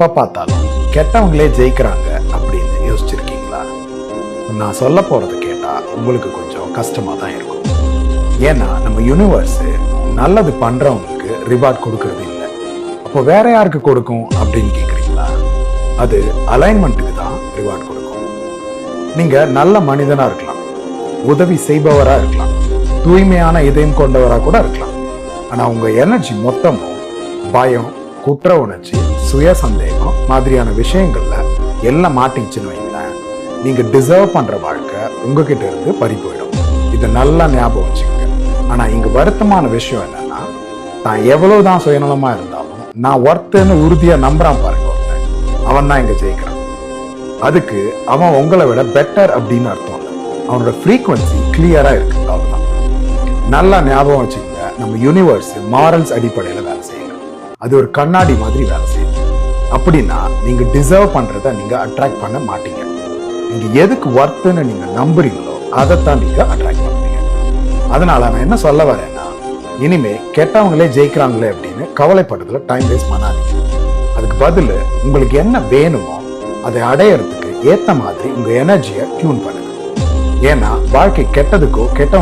எப்ப பார்த்தாலும் கெட்டவங்களே ஜெயிக்கிறாங்க அப்படின்னு யோசிச்சிருக்கீங்களா? நான் சொல்ல போறது கேட்டா உங்களுக்கு கொஞ்சம் கஷ்டமா தான் இருக்கும். ஏன்னா நம்ம யூனிவர்ஸ் நல்லது பண்றவங்களுக்கு ரிவார்ட் கொடுக்கறது இல்லை. அப்போ வேற யாருக்கு கொடுக்கும் அப்படின்னு கேக்குறீங்களா? அது அலைன்மெண்ட்டுக்கு தான் ரிவார்ட் கொடுக்கும். நீங்க நல்ல மனிதனா இருக்கலாம், உதவி செய்பவரா இருக்கலாம், தூய்மையான இதயம் கொண்டவரா கூட இருக்கலாம். ஆனா உங்க எனர்ஜி மொத்தமும் பயம், குற்ற உணர்ச்சி, சுய சந்தேகம் மாதிரியான விஷயங்கள்ல எல்லாம் மாட்டிச்சுன்னு வைங்களேன், நீங்க டிசர்வ் பண்ற வாழ்க்கை உங்ககிட்ட இருந்து பறி போயிடும். இதை நல்லா ஞாபகம் வச்சுக்கோங்க. ஆனா இங்க வருத்தமான விஷயம் என்னன்னா, தான் எவ்வளவுதான் சுயநலமா இருந்தாலும் நான் ஒருத்தன்னு உறுதியா நம்புறான் பாருங்க ஒருத்தன், அவன் தான் இங்க ஜெயிக்கிறான். அதுக்கு அவன் உங்களை விட பெட்டர் அப்படின்னு அர்த்தம் இல்லை, அவனோட ஃப்ரீக்வன்சி கிளியரா இருக்கு, அவ்வளவுதான். நல்லா ஞாபகம் வச்சுக்கோங்க, நம்ம யூனிவர்ஸ் மாரல்ஸ் அடிப்படையில வேலை செய்யல, அது ஒரு கண்ணாடி மாதிரி வேலை செய்யுது. அப்படின்னா நீங்க டிசர்வ் பண்றத நீங்க அட்ராக்ட் பண்ண மாட்டீங்க. நீங்க எதுக்கு ஒர்த்துன்னு நீங்க நம்புறீங்களோ அதைத்தான் நீங்க அட்ராக்ட் பண்ணுவீங்க. அதனால நான் என்ன சொல்ல வரேன்னா, இனிமே கெட்டவங்களே ஜெயிக்கிறாங்களே அப்படின்னு கவலைப்படுறதுல டைம் வேஸ்ட் பண்ணாதீங்க. அதுக்கு பதில் உங்களுக்கு என்ன வேணுமோ அதை அடையறதுக்கு ஏத்த மாதிரி உங்க எனர்ஜியை டியூன் பண்ணுங்க. ஏன்னா வாழ்க்கை கெட்டதுக்கோ கெட்ட